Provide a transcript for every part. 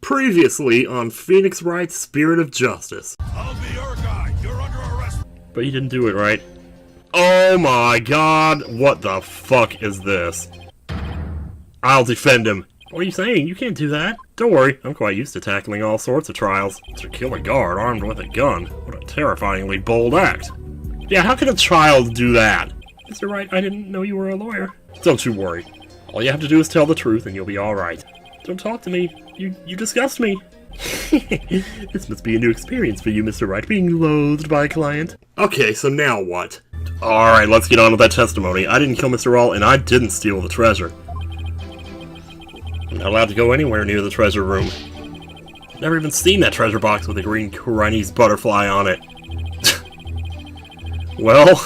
Previously on Phoenix Wright's Spirit of Justice. I'll be your guy. You're under arrest. But you didn't do it, right? Oh my god, what the fuck is this? I'll defend him. What are you saying? You can't do that. Don't worry, I'm quite used to tackling all sorts of trials. To kill a guard armed with a gun. What a terrifyingly bold act. Yeah, how can a child do that? Mr. Wright, I didn't know you were a lawyer. Don't you worry. All you have to do is tell the truth and you'll be alright. Don't talk to me. You disgust me. This must be a new experience for you, Mr. Wright, being loathed by a client. Okay, so now what? Alright, let's get on with that testimony. I didn't kill Mr. Wall, and I didn't steal the treasure. I'm not allowed to go anywhere near the treasure room. Never even seen that treasure box with a green Kurainese butterfly on it. Well,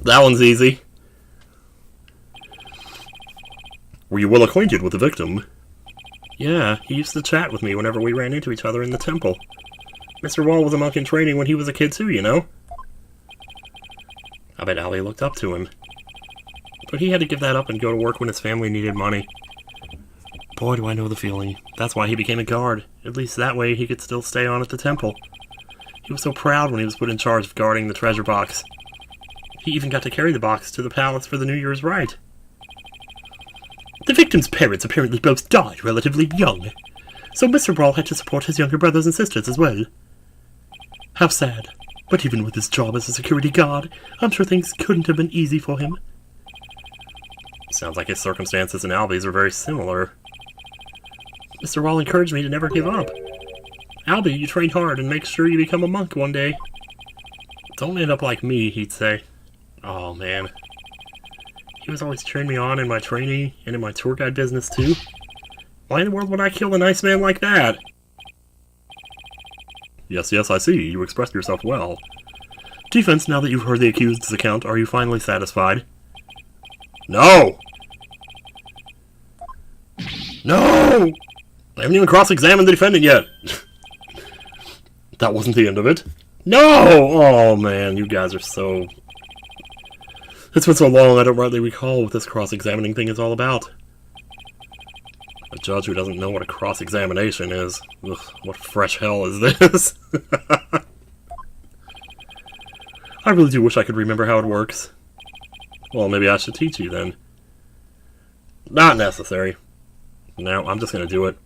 that one's easy. Were you well acquainted with the victim? Yeah, he used to chat with me whenever we ran into each other in the temple. Mr. Wall was a monk in training when he was a kid too, you know? I bet Ali looked up to him. But he had to give that up and go to work when his family needed money. Boy, do I know the feeling. That's why he became a guard. At least that way he could still stay on at the temple. He was so proud when he was put in charge of guarding the treasure box. He even got to carry the box to the palace for the New Year's rite. The victim's parents apparently both died relatively young, so Mr. Brawl had to support his younger brothers and sisters as well. How sad. But even with his job as a security guard, I'm sure things couldn't have been easy for him. Sounds like his circumstances and Albie's are very similar. Mr. Wall encouraged me to never give up. Albie, you train hard and make sure you become a monk one day. Don't end up like me, he'd say. Oh, man. He was always cheering me on in my training and in my tour guide business, too. Why in the world would I kill a nice man like that? Yes, I see. You expressed yourself well. Defense, now that you've heard the accused's account, are you finally satisfied? No! No! I haven't even cross-examined the defendant yet. That wasn't the end of it. No! Oh, man, you guys are so... It's been so long I don't rightly recall what this cross-examining thing is all about. A judge who doesn't know what a cross-examination is. Ugh, what fresh hell is this? I really do wish I could remember how it works. Well, maybe I should teach you then. Not necessary. No, I'm just gonna do it.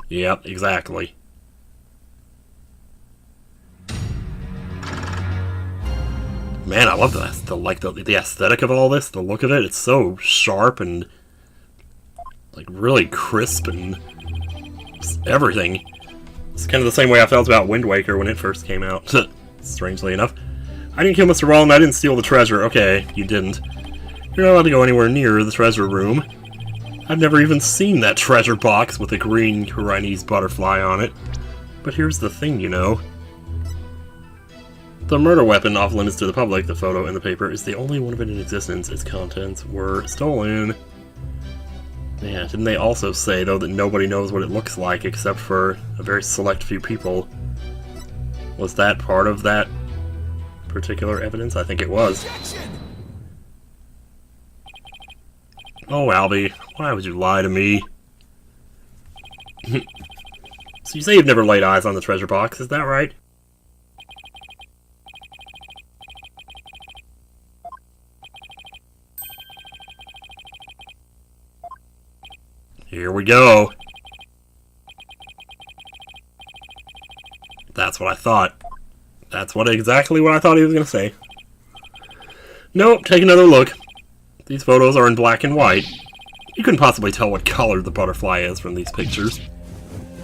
Yep, exactly. Man, I love the aesthetic of all this, the look of it. It's so sharp and like really crisp and everything. It's kind of the same way I felt about Wind Waker when it first came out. Strangely enough. I didn't kill Mr. Wall and I didn't steal the treasure. Okay, you didn't. You're not allowed to go anywhere near the treasure room. I've never even seen that treasure box with a green Kurainese butterfly on it. But here's the thing, you know. The murder weapon off limits to the public, the photo in the paper, is the only one of it in existence. Its contents were stolen. Yeah, didn't they also say, though, that nobody knows what it looks like except for a very select few people? Was that part of that particular evidence? I think it was. Oh, Albie, why would you lie to me? So you say you've never laid eyes on the treasure box, is that right? Here we go. That's what I thought. That's exactly what I thought he was going to say. Nope, take another look. These photos are in black and white. You couldn't possibly tell what color the butterfly is from these pictures.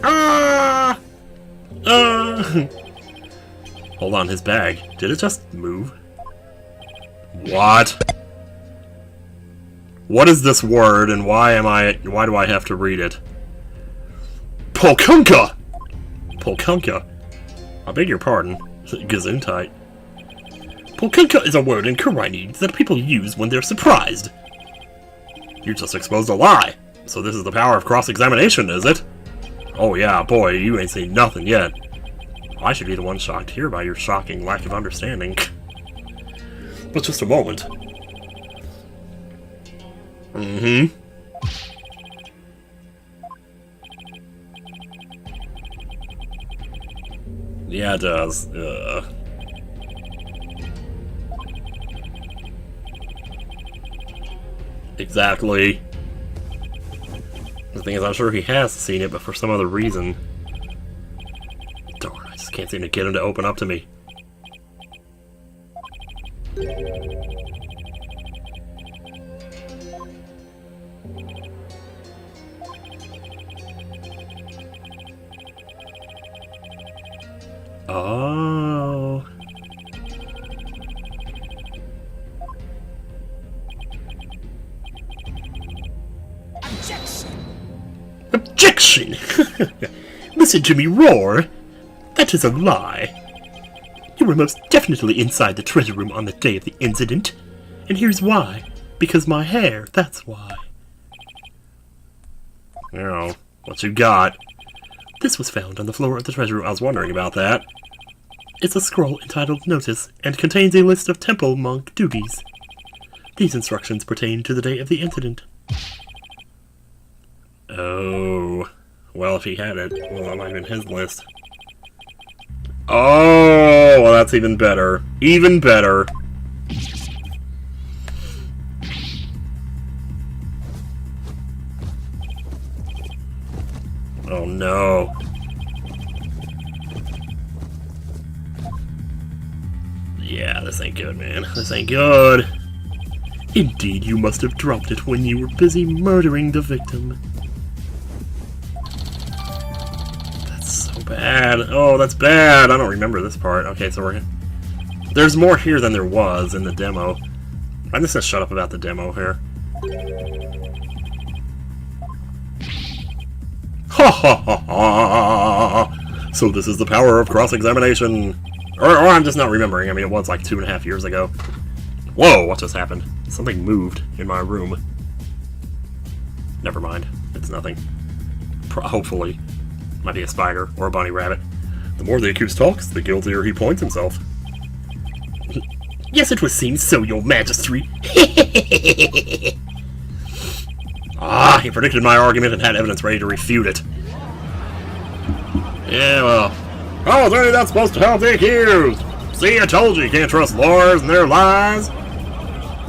Ah! Hold on, his bag. Did it just move? What? What is this word, and why do I have to read it? Polkunka! Polkunka? I beg your pardon. Gesundheit. Polkunka is a word in Kurainese that people use when they're surprised. You just exposed a lie. So this is the power of cross-examination, is it? Oh yeah, boy, you ain't seen nothing yet. I should be the one shocked here by your shocking lack of understanding. But just a moment. Mm-hmm. Yeah, it does. Exactly. The thing is, I'm sure he has seen it, but for some other reason. Darn, I just can't seem to get him to open up to me. Oh. Objection! Listen to me roar! That is a lie. You were most definitely inside the treasure room on the day of the incident. And here's why. Because my hair, that's why. Oh, what you got? This was found on the floor of the treasure room. I was wondering about that. It's a scroll entitled Notice, and contains a list of temple monk duties. These instructions pertain to the day of the incident. Oh. Well, if he had it, well, that might have been his list. Oh, well, that's even better. Even better. Oh, no. Yeah, this ain't good, man. This ain't good. Indeed, you must have dropped it when you were busy murdering the victim. That's so bad. Oh, that's bad. I don't remember this part. Okay, so there's more here than there was in the demo. I'm just gonna shut up about the demo here. Ha ha ha ha! So this is the power of cross-examination. Or I'm just not remembering. I mean, it was like 2.5 years ago. Whoa, what just happened? Something moved in my room. Never mind. It's nothing. Hopefully. Might be a spider or a bunny rabbit. The more the accused talks, the guiltier he points himself. Yes, it would seem so, your majesty. Ah, he predicted my argument and had evidence ready to refute it. Yeah, well. Oh, is any of that supposed to help the accused? See, I told you can't trust lawyers and their lies.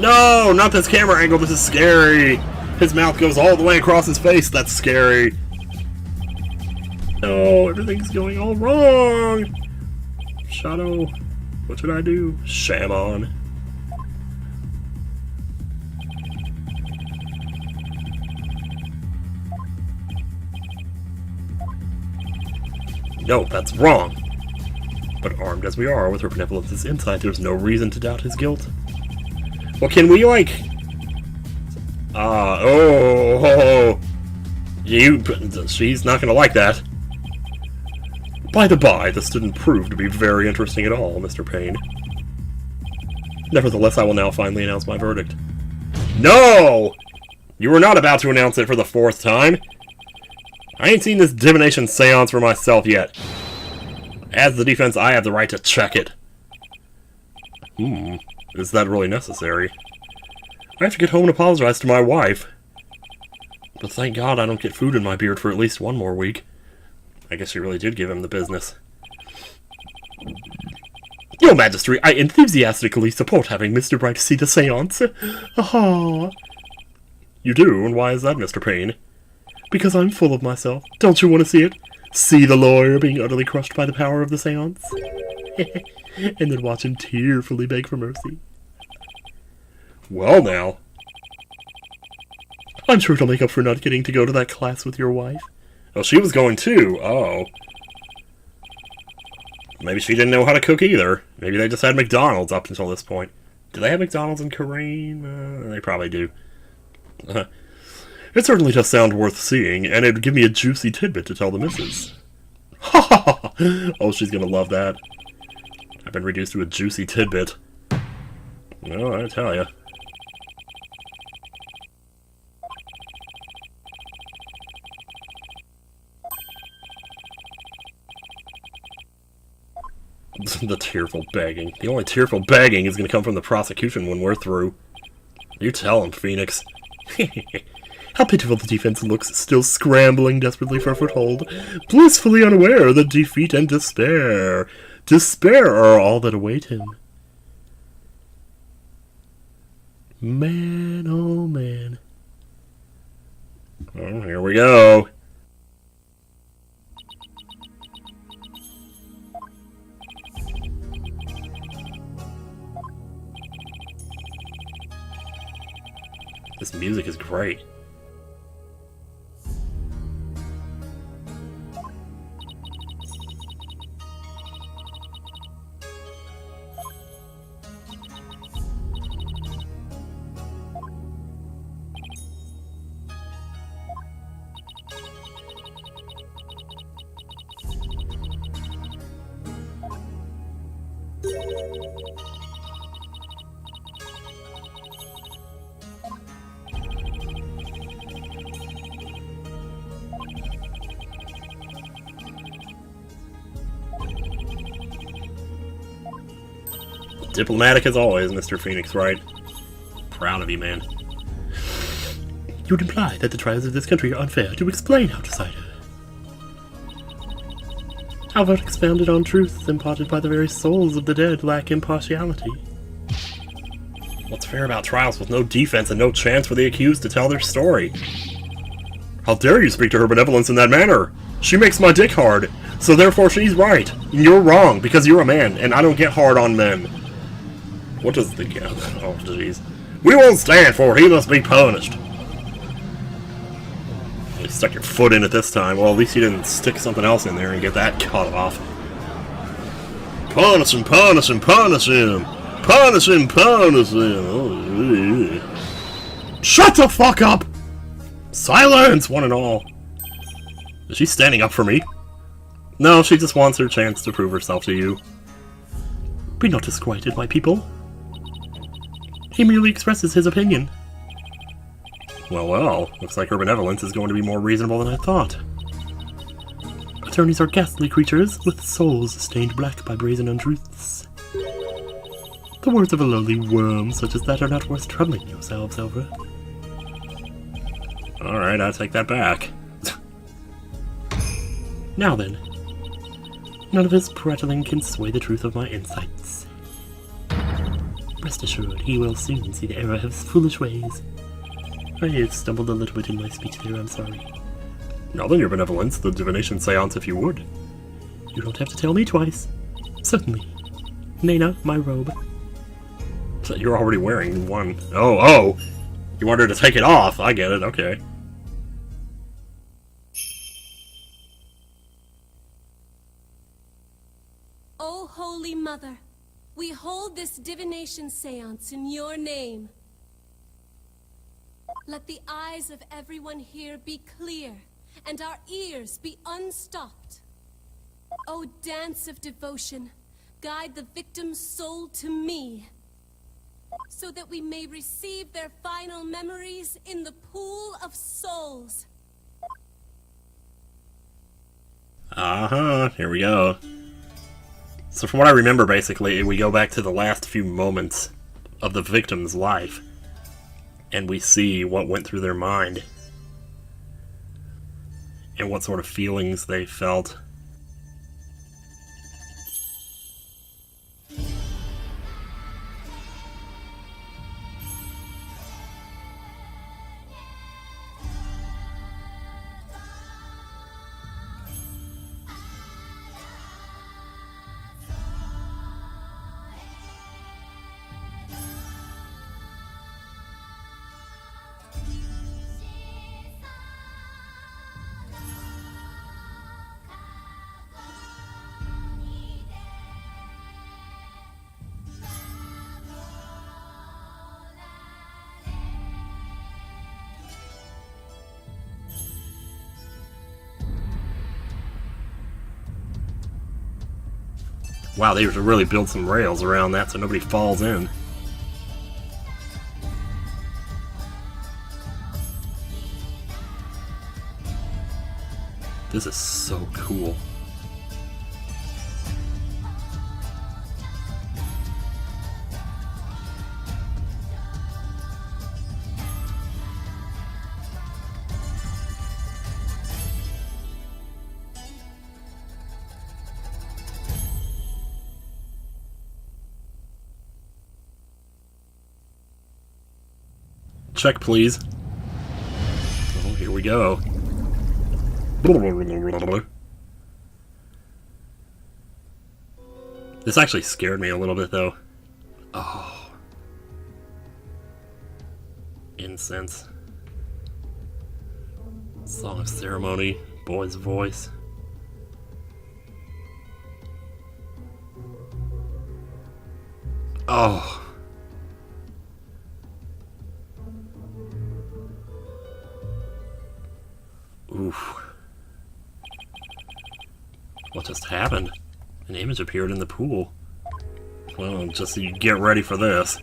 No, not this camera angle. This is scary. His mouth goes all the way across his face. That's scary. No, everything's going all wrong. Shadow, what should I do? Sham on. No, that's wrong. But armed as we are with her benevolence insight, there's no reason to doubt his guilt. Well, can we, like... she's not gonna like that. By the by, this didn't prove to be very interesting at all, Mr. Payne. Nevertheless, I will now finally announce my verdict. No! You were not about to announce it for the 4th time. I ain't seen this divination seance for myself yet. As the defense, I have the right to check it. Is that really necessary? I have to get home and apologize to my wife. But thank God I don't get food in my beard for at least 1 more week. I guess she really did give him the business. Your Majesty, I enthusiastically support having Mr. Wright see the seance. Aha. You do? And why is that, Mr. Payne? Because I'm full of myself. Don't you want to see it? See the lawyer being utterly crushed by the power of the seance? And then watch him tearfully beg for mercy. Well now. I'm sure it'll make up for not getting to go to that class with your wife. Oh, she was going too. Oh. Maybe she didn't know how to cook either. Maybe they just had McDonald's up until this point. Do they have McDonald's in Kurainese? They probably do. It certainly does sound worth seeing, and it'd give me a juicy tidbit to tell the missus. Ha ha ha! Oh, she's gonna love that. I've been reduced to a juicy tidbit. No, I tell ya. The tearful begging. The only tearful begging is gonna come from the prosecution when we're through. You tell him, Phoenix. How pitiful the defense looks, still scrambling desperately for a foothold, blissfully unaware that defeat and despair are all that await him. Man, oh man. Oh, here we go. This music is great. Diplomatic as always, Mr. Phoenix Wright. Proud of you, man. You'd imply that the trials of this country are unfair to explain, outsider. How about expounded on truths imparted by the very souls of the dead lack impartiality? What's fair about trials with no defense and no chance for the accused to tell their story? How dare you speak to her benevolence in that manner? She makes my dick hard, so therefore she's right. And you're wrong, because you're a man, and I don't get hard on men. What does the... Oh, jeez. We won't stand for it. He must be punished. You stuck your foot in it this time. Well, at least you didn't stick something else in there and get that cut off. Punish him, punish him, punish him. Punish him, punish him. Oh, shut the fuck up! Silence, one and all. Is she standing up for me? No, she just wants her chance to prove herself to you. Be not disquieted, my people. He merely expresses his opinion. Well, looks like her benevolence is going to be more reasonable than I thought. Attorneys are ghastly creatures, with souls stained black by brazen untruths. The words of a lowly worm such as that are not worth troubling yourselves over. Alright, I take that back. Now then, none of his prattling can sway the truth of my insights. Rest assured, he will soon see the error of his foolish ways. I have stumbled a little bit in my speech there, I'm sorry. Now then, your benevolence, the divination seance if you would. You don't have to tell me twice. Certainly. Nana, my robe. So you're already wearing one. Oh! You want her to take it off, I get it, okay. O Holy Mother, we hold this divination seance in your name. Let the eyes of everyone here be clear, and our ears be unstopped. O dance of devotion, guide the victim's soul to me, so that we may receive their final memories in the pool of souls. Here we go. So from what I remember, basically, we go back to the last few moments of the victim's life, and we see what went through their mind, and what sort of feelings they felt. Wow, they should really build some rails around that so nobody falls in. This is so cool. check, please. Oh, here we go. This actually scared me a little bit, though. Oh. Incense. Song of ceremony. Boy's voice. Oh. Oof. What just happened? An image appeared in the pool. Well, just so you get ready for this.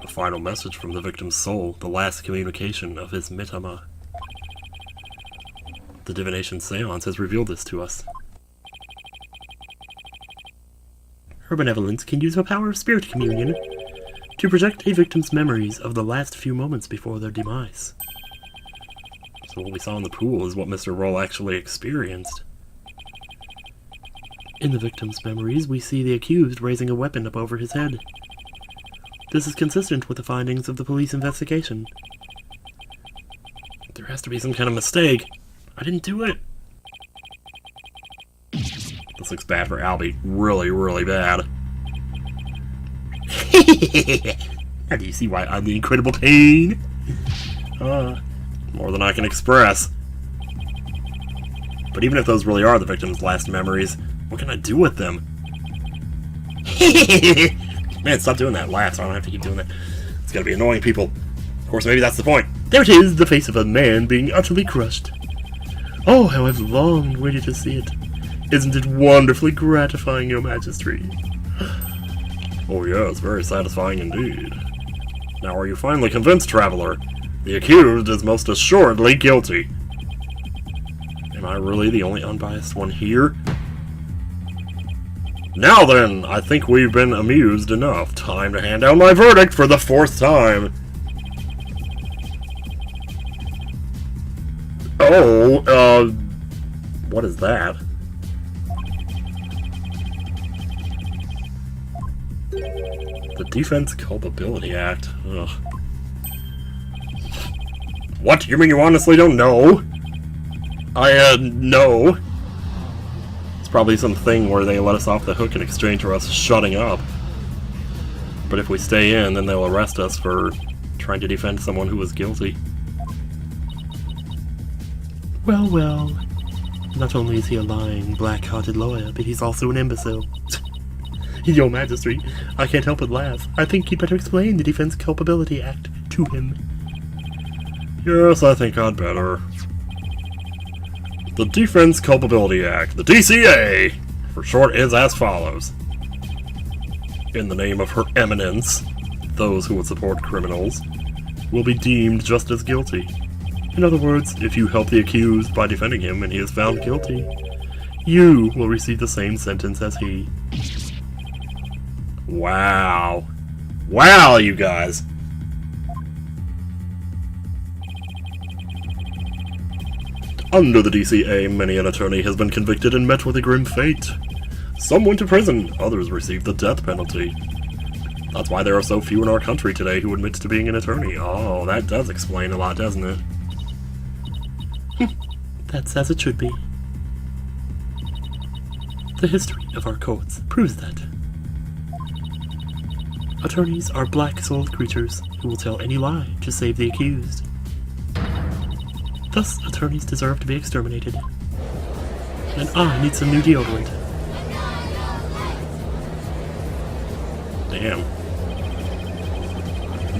A final message from the victim's soul, the last communication of his mitama. The Divination seance has revealed this to us. Her benevolence can use the power of spirit communion to project a victim's memories of the last few moments before their demise. So what we saw in the pool is what Mr. Roll actually experienced. In the victim's memories, we see the accused raising a weapon up over his head. This is consistent with the findings of the police investigation. There has to be some kind of mistake. I didn't do it. This looks bad for Albie. Really, really bad. Now do you see why I'm the incredible pain? More than I can express. But even if those really are the victim's last memories, what can I do with them? Man, stop doing that laugh so I don't have to keep doing that. It's gotta be annoying people. Of course, maybe that's the point. There it is, the face of a man being utterly crushed. Oh, how I've longed waited to see it. Isn't it wonderfully gratifying, Your Majesty? Oh yes, very satisfying indeed. Now are you finally convinced, traveler? The accused is most assuredly guilty. Am I really the only unbiased one here? Now then, I think we've been amused enough. Time to hand down my verdict for the 4th time. Oh, what is that? The Defense Culpability Act. Ugh. What? You mean you honestly don't know? No. It's probably some thing where they let us off the hook in exchange for us shutting up. But if we stay in, then they'll arrest us for trying to defend someone who was guilty. Well, well. Not only is he a lying, black-hearted lawyer, but he's also an imbecile. Your Majesty, I can't help but laugh. I think you'd better explain the Defense Culpability Act to him. Yes, I think I'd better. The Defense Culpability Act, the DCA, for short, is as follows. In the name of Her Eminence, those who would support criminals will be deemed just as guilty. In other words, if you help the accused by defending him and he is found guilty, you will receive the same sentence as he. Wow. Wow, you guys. Under the DCA, many an attorney has been convicted and met with a grim fate. Some went to prison, others received the death penalty. That's why there are so few in our country today who admit to being an attorney. Oh, that does explain a lot, doesn't it? That's as it should be. The history of our courts proves that. Attorneys are black-souled creatures who will tell any lie to save the accused. Thus, attorneys deserve to be exterminated. And I need some new deodorant. Damn.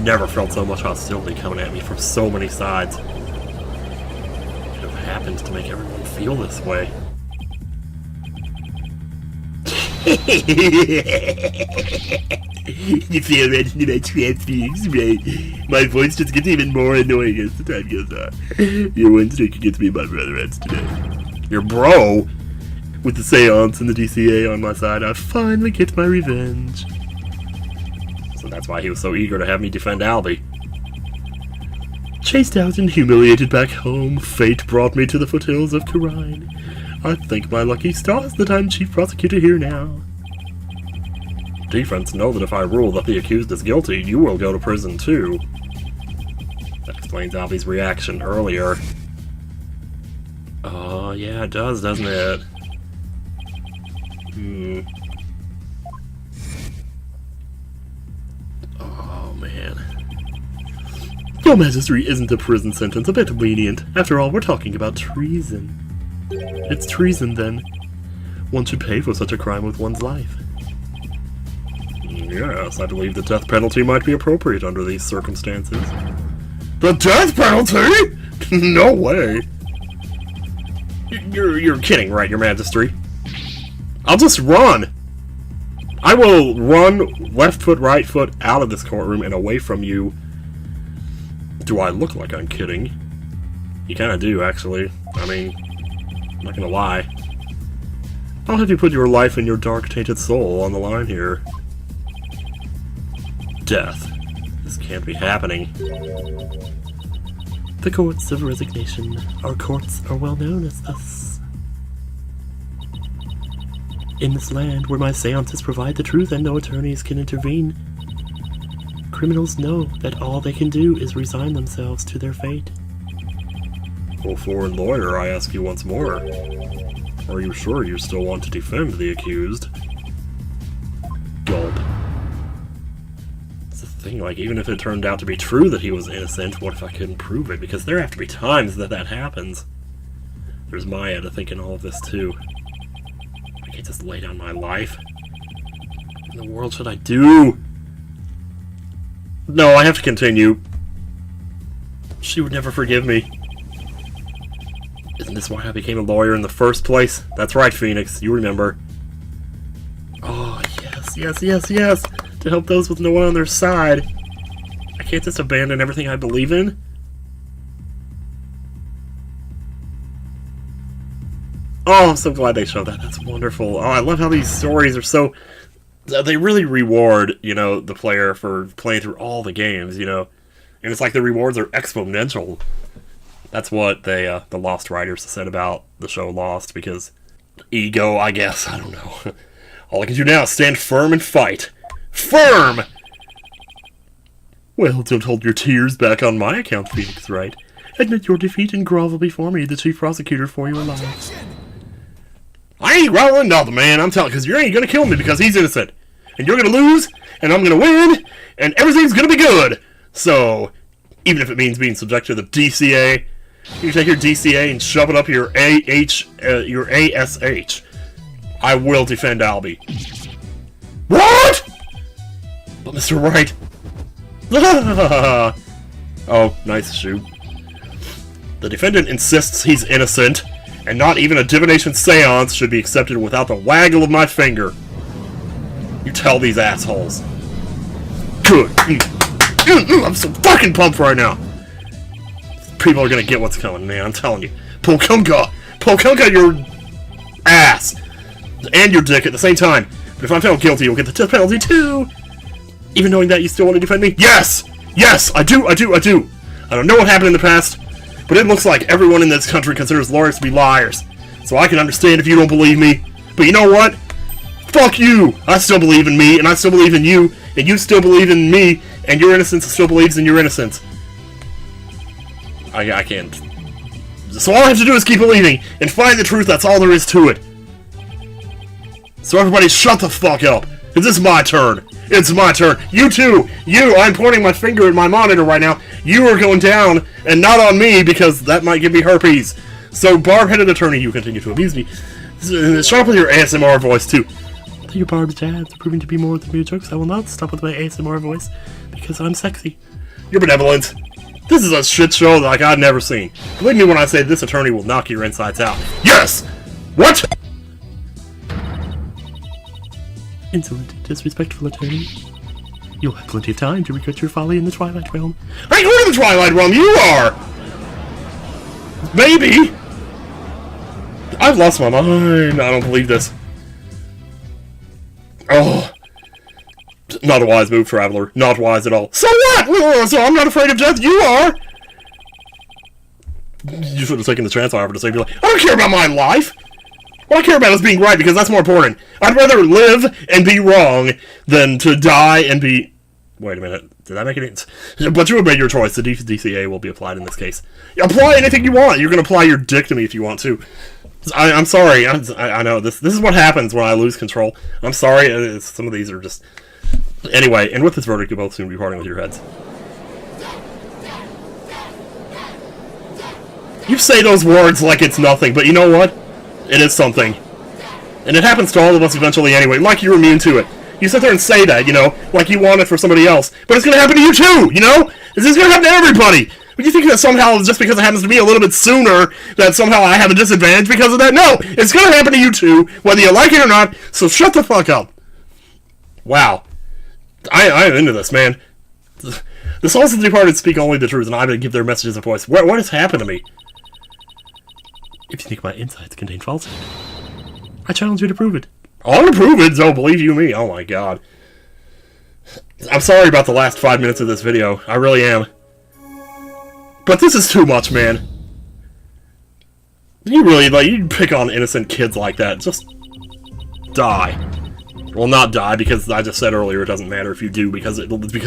Never felt so much hostility coming at me from so many sides. What have happened to make everyone feel this way? You feel ready to my transfuse, right? My voice just gets even more annoying as the time goes on. Your one stick gets me my brother-ends today. Your bro? With the seance and the DCA on my side, I finally get my revenge. So that's why he was so eager to have me defend Albie. Chased out and humiliated back home, fate brought me to the foothills of Kurainese. I thank my lucky stars that I'm chief prosecutor here now. Defense, know that if I rule that the accused is guilty, you will go to prison too. Explains Albie's reaction earlier. Oh, yeah, it does, doesn't it? Oh, man. Your Majesty, isn't a prison sentence a bit lenient? After all, we're talking about treason. It's treason, then. One should pay for such a crime with one's life. Yes, I believe the death penalty might be appropriate under these circumstances. The death penalty? No way. You're kidding, right, Your Majesty? I'll just run. I will run left foot, right foot out of this courtroom and away from you. Do I look like I'm kidding? You kind of do, actually. I mean, I'm not gonna lie. I'll have you put your life and your dark, tainted soul on the line here. Death. This can't be happening. The courts of resignation. Our courts are well known as thus. In this land where my seances provide the truth and no attorneys can intervene, criminals know that all they can do is resign themselves to their fate. Oh, foreign lawyer, I ask you once more. Are you sure you still want to defend the accused? Gulp. It's the thing, like, even if it turned out to be true that he was innocent, what if I couldn't prove it? Because there have to be times that happens. There's Maya to think in all of this, too. I can't just lay down my life. What in the world should I do? No, I have to continue. She would never forgive me. Isn't this why I became a lawyer in the first place? That's right, Phoenix. You remember. Oh, yes, yes, yes, yes! To help those with no one on their side. I can't just abandon everything I believe in. Oh, I'm so glad they showed that. That's wonderful. Oh, I love how these stories are so... They really reward, you know, the player for playing through all the games, you know. And it's like the rewards are exponential. That's what they, the Lost writers said about the show Lost, because ego, I guess, I don't know. All I can do now is stand firm and fight. Firm! Well, don't hold your tears back on my account, Phoenix, Wright. Admit your defeat and grovel before me, the chief prosecutor, for your life. I ain't groveling nothing, man, I'm telling you, because you ain't gonna kill me because he's innocent. And you're gonna lose, and I'm gonna win, and everything's gonna be good. So, even if it means being subject to the DCA, you take your DCA and shove it up your your ASH. I will defend Albie. What? But Mr. Wright. Oh, nice shoot. The defendant insists he's innocent, and not even a divination seance should be accepted without the waggle of my finger. You tell these assholes. Good. I'm so fucking pumped right now. People are gonna get what's coming, man, I'm telling you. Polkunka your ass! And your dick at the same time. But if I'm found guilty, you'll get the death penalty too! Even knowing that, you still want to defend me? Yes! Yes! I do! I don't know what happened in the past, but it looks like everyone in this country considers lawyers to be liars. So I can understand if you don't believe me. But you know what? Fuck you! I still believe in me, and I still believe in you, and you still believe in me, and your innocence still believes in your innocence. I can't. So all I have to do is keep believing, and find the truth, that's all there is to it. So everybody shut the fuck up, because this is my turn. It's my turn. You too! You! I'm pointing my finger at my monitor right now. You are going down, and not on me, because that might give me herpes. So, barb-headed attorney, you continue to amuse me. Shut up with your ASMR voice, too. Though your barbed jabs are proving to be more than mere jokes, I will not stop with my ASMR voice, because I'm sexy. You're benevolent. This is a shit show like I've never seen. Believe me when I say this attorney will knock your insides out. Yes! What?! Insolent, disrespectful attorney. You'll have plenty of time to regret your folly in the Twilight Realm. I ain't going to the Twilight Realm, you are! Maybe! I've lost my mind. I don't believe this. Oh. Not a wise move, Traveler. Not wise at all. So what? So I'm not afraid of death. You are! You should have taken the chance I offered to save your life. I don't care about my life! What I care about is being right, because that's more important. I'd rather live and be wrong than to die and be... Wait a minute. Did that make it? But you have made your choice. The DCA will be applied in this case. Apply anything you want. You're going to apply your dick to me if you want to. I'm sorry. I know. This is what happens when I lose control. I'm sorry. Some of these are just... Anyway, and with this verdict, you'll both soon be parting with your heads. You say those words like it's nothing, but you know what? It is something. And it happens to all of us eventually anyway, like you're immune to it. You sit there and say that, you know, like you want it for somebody else. But it's going to happen to you too, you know? This is going to happen to everybody. But you think that somehow, just because it happens to me a little bit sooner, that somehow I have a disadvantage because of that? No! It's going to happen to you too, whether you like it or not, so shut the fuck up. Wow. I am into this, man. The souls of the departed speak only the truth, and I'm going to give their messages a voice. What has happened to me? If you think my insights contain falsehood, I challenge you to prove it. I'm going to prove it, so believe you me. Oh my god. I'm sorry about the last 5 minutes of this video. I really am. But this is too much, man. You really, like, you pick on innocent kids like that. Just die. Well, not die, because I just said earlier it doesn't matter if you do, because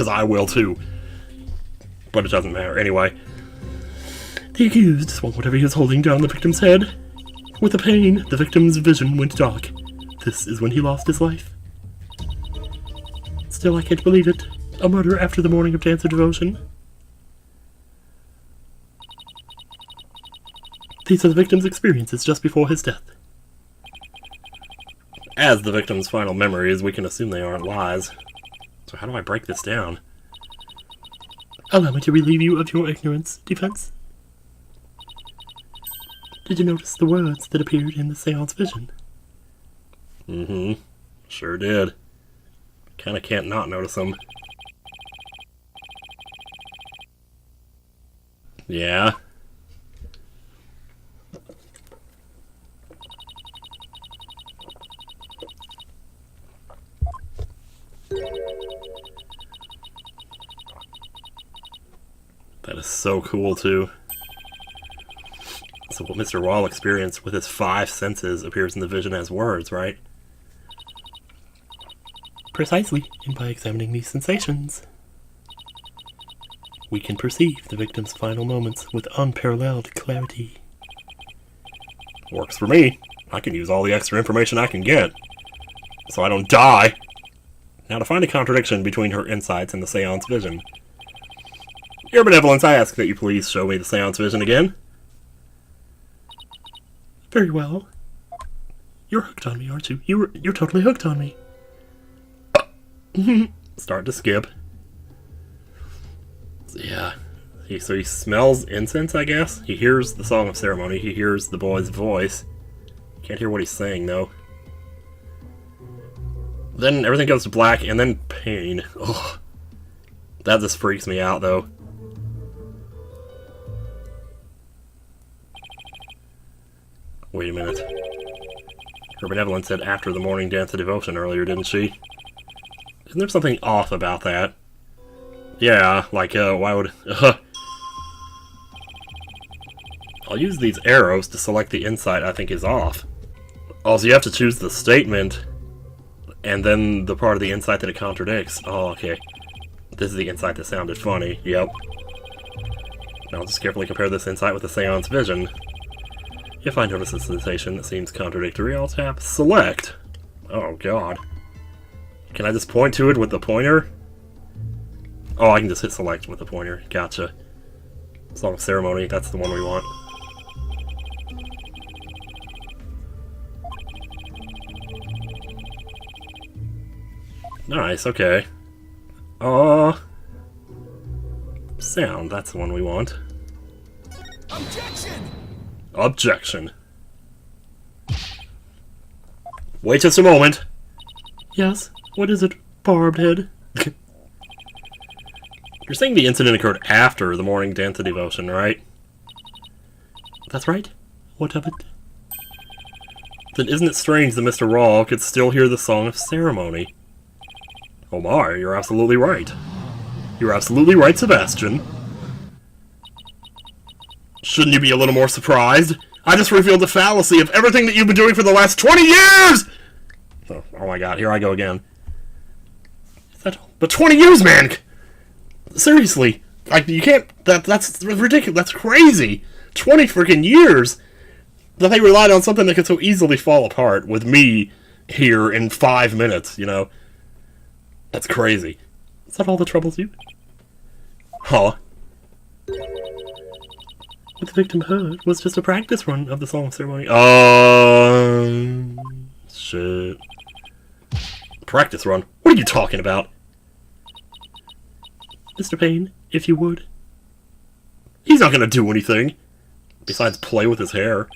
I will too. But it doesn't matter. Anyway. The accused swung whatever he was holding down the victim's head. With the pain, the victim's vision went dark. This is when he lost his life. Still, I can't believe it. A murder after the morning of dance or devotion. These are the victim's experiences just before his death. As the victim's final memories, we can assume they aren't lies. So how do I break this down? Allow me to relieve you of your ignorance, defense. Did you notice the words that appeared in the seance vision? Mm-hmm. Sure did. Kinda can't not notice them. Yeah. That is so cool, too. So what Mr. Wall experienced with his 5 senses appears in the vision as words, right? Precisely, and by examining these sensations, we can perceive the victim's final moments with unparalleled clarity. Works for me. I can use all the extra information I can get, so I don't die. Now to find a contradiction between her insights and the seance vision. Your benevolence, I ask that you please show me the seance vision again. Very well. You're hooked on me, aren't you? You're totally hooked on me. Start to skip. Yeah. So he smells incense, I guess? He hears the song of ceremony. He hears the boy's voice. Can't hear what he's saying, though. Then everything goes to black, and then pain. Ugh. That just freaks me out, though. Wait a minute. Her benevolence said after the morning dance of devotion earlier, didn't she? Isn't there something off about that? Yeah, like, why would... I'll use these arrows to select the insight I think is off. Also, you have to choose the statement, and then the part of the insight that it contradicts. Oh, okay. This is the insight that sounded funny. Yep. Now I'll just carefully compare this insight with the seance vision. If I notice a sensation that seems contradictory, I'll tap select. Oh, God. Can I just point to it with the pointer? Oh, I can just hit select with the pointer. Gotcha. Song of Ceremony, that's the one we want. Nice, okay. Sound, that's the one we want. Objection! Objection. Wait just a moment. Yes, what is it, barbed head? You're saying the incident occurred after the morning dance of devotion, right? That's right. What of it? Then isn't it strange that Mr. Rawl could still hear the song of ceremony? Oh my, you're absolutely right. You're absolutely right, Sebastian. Shouldn't you be a little more surprised? I just revealed the fallacy of everything that you've been doing for the last 20 years! Oh my god, here I go again. Is that all? But 20 years, man! Seriously. Like, you can't... That's ridiculous. That's crazy. 20 freaking years that they relied on something that could so easily fall apart with me here in 5 minutes, you know? That's crazy. Is that all that troubles you? Huh? What the victim heard was just a practice run of the song ceremony. Shit. Practice run? What are you talking about? Mr. Payne, if you would. He's not gonna do anything. Besides play with his hair.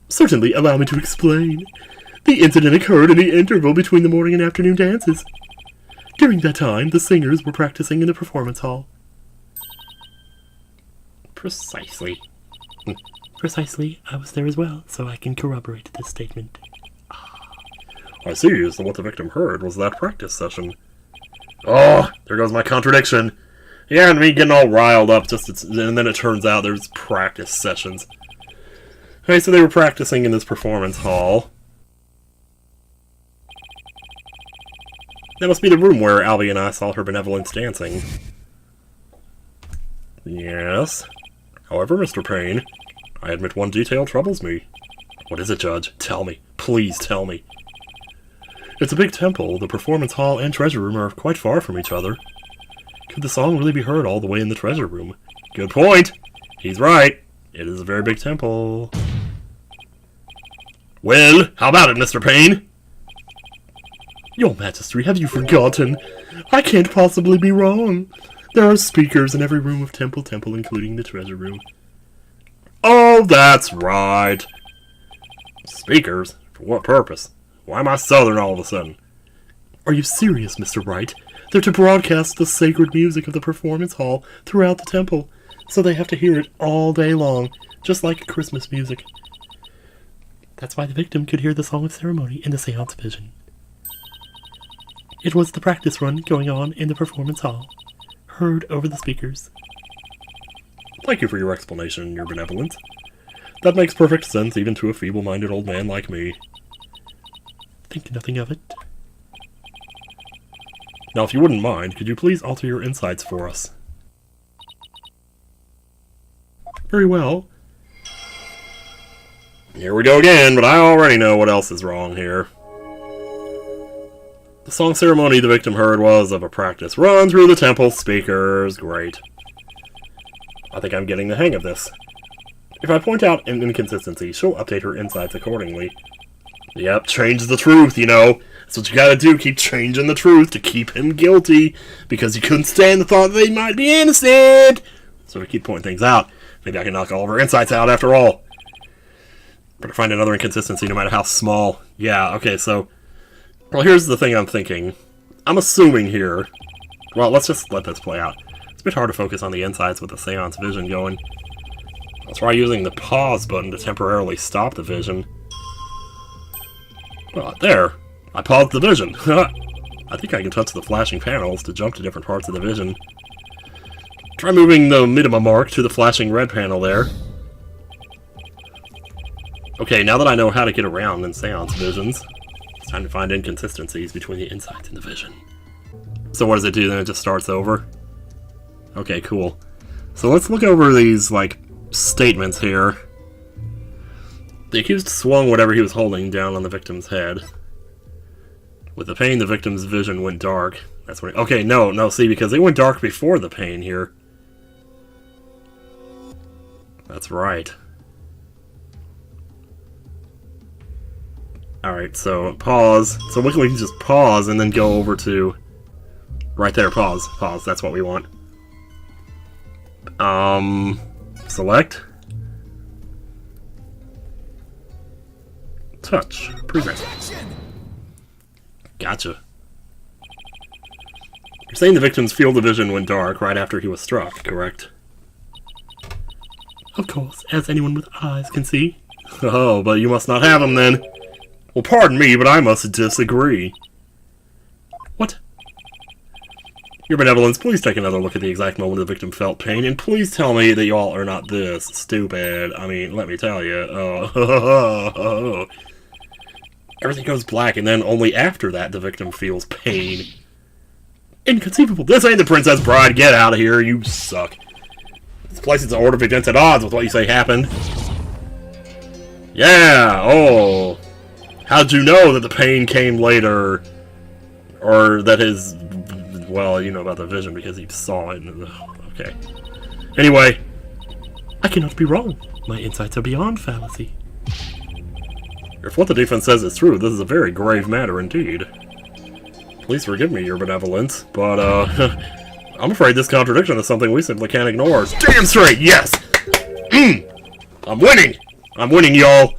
Certainly, allow me to explain. The incident occurred in the interval between the morning and afternoon dances. During that time, the singers were practicing in the performance hall. Precisely. Precisely. I was there as well, so I can corroborate this statement. I see, so what the victim heard was that practice session. Oh, there goes my contradiction. Yeah, and me getting all riled up, and then it turns out there's practice sessions. Okay, so they were practicing in this performance hall. That must be the room where Albie and I saw her benevolence dancing. Yes. However, Mr. Payne, I admit one detail troubles me. What is it, Judge? Tell me. Please tell me. It's a big temple. The performance hall and treasure room are quite far from each other. Could the song really be heard all the way in the treasure room? Good point. He's right. It is a very big temple. Well, how about it, Mr. Payne? Your Majesty, have you forgotten? I can't possibly be wrong. There are speakers in every room of Temple, including the treasure room. Oh, that's right. Speakers? For what purpose? Why am I Southern all of a sudden? Are you serious, Mr. Wright? They're to broadcast the sacred music of the performance hall throughout the temple, so they have to hear it all day long, just like Christmas music. That's why the victim could hear the song of ceremony in the seance vision. It was the practice run going on in the performance hall, heard over the speakers. Thank you for your explanation, your benevolence. That makes perfect sense even to a feeble-minded old man like me. Think nothing of it. Now, if you wouldn't mind, could you please alter your insights for us? Very well. Here we go again, but I already know what else is wrong here. The song ceremony the victim heard was of a practice run through the temple speakers. Great. I think I'm getting the hang of this. If I point out an inconsistency, she'll update her insights accordingly. Yep, change the truth, you know. That's what you gotta do, keep changing the truth to keep him guilty, because he couldn't stand the thought that he might be innocent. So we keep pointing things out. Maybe I can knock all of her insights out after all. Better find another inconsistency, no matter how small. Yeah, okay, so... Well, here's the thing I'm thinking. I'm assuming here... Well, let's just let this play out. It's a bit hard to focus on the insights with the seance vision going. I'll try using the pause button to temporarily stop the vision. Oh, there. I paused the vision. I think I can touch the flashing panels to jump to different parts of the vision. Try moving the minima mark to the flashing red panel there. Okay, now that I know how to get around in seance visions, it's time to find inconsistencies between the insights and the vision. So what does it do then? It just starts over? Okay, cool. So let's look over these, like, statements here. The accused swung whatever he was holding down on the victim's head. With the pain, the victim's vision went dark. That's what. Okay, no, see, because it went dark before the pain here. That's right. Alright, so pause. So we can just pause and then go over to... Right there, pause. Pause, that's what we want. Select. Touch. Progress. Gotcha. You're saying the victim's field of vision went dark right after he was struck, correct? Of course, as anyone with eyes can see. Oh, but you must not have them then. Well, pardon me, but I must disagree. What? Your benevolence, please take another look at the exact moment the victim felt pain, and please tell me that y'all are not this stupid. I mean, let me tell you. Oh. Everything goes black, and then only after that the victim feels pain. Inconceivable. This ain't the Princess Bride. Get out of here. You suck. This place is ordered against at odds with what you say happened. Yeah. Oh. How'd you know that the pain came later? Or that his... Well, you know about the vision because he saw it. Okay. Anyway. I cannot be wrong. My insights are beyond fallacy. If what the defense says is true, this is a very grave matter indeed. Please forgive me, your benevolence, but, I'm afraid this contradiction is something we simply can't ignore. Damn straight, yes! I'm winning! I'm winning, y'all!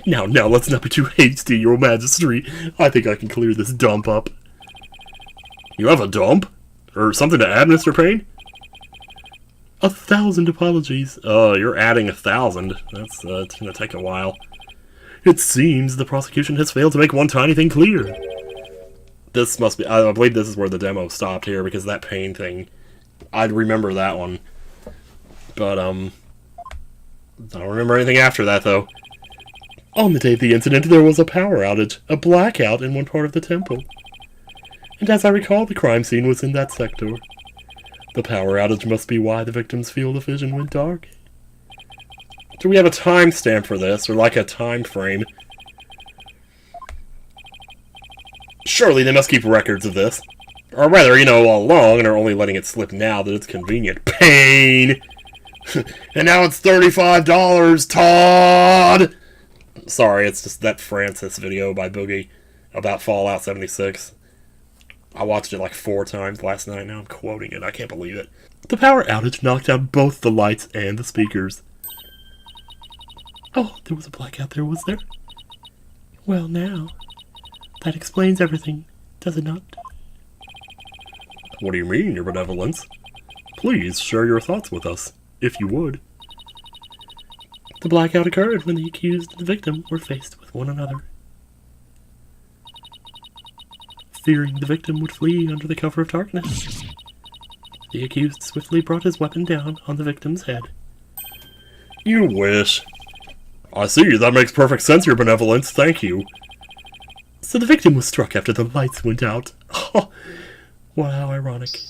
Now, let's not be too hasty, your majesty. I think I can clear this dump up. You have a dump? Or something to add, Mr. Payne? 1,000 apologies. You're adding 1,000. That's gonna take a while. It seems the prosecution has failed to make one tiny thing clear. This must be... I believe this is where the demo stopped here, because that pain thing... I'd remember that one. But, I don't remember anything after that, though. On the day of the incident, there was a power outage, a blackout in one part of the temple. And as I recall, the crime scene was in that sector. The power outage must be why the victim's field of vision went dark. Do we have a timestamp for this, or like a time frame? Surely they must keep records of this. Or rather, you know, all along, and are only letting it slip now that it's convenient. Pain! And now it's $35, Todd! Sorry, it's just that Francis video by Boogie about Fallout 76. I watched it like 4 times last night, now I'm quoting it, I can't believe it. The power outage knocked out both the lights and the speakers. Oh, there was a blackout there, was there? Well now, that explains everything, does it not? What do you mean, your benevolence? Please share your thoughts with us, if you would. The blackout occurred when the accused and the victim were faced with one another. Fearing the victim would flee under the cover of darkness, the accused swiftly brought his weapon down on the victim's head. You wish. I see, that makes perfect sense, your benevolence, thank you. So the victim was struck after the lights went out. Oh, wow, how ironic.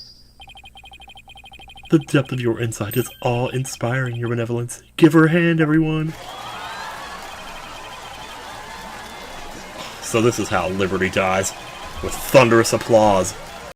The depth of your insight is awe-inspiring, your benevolence. Give her a hand, everyone. So this is how liberty dies. With thunderous applause.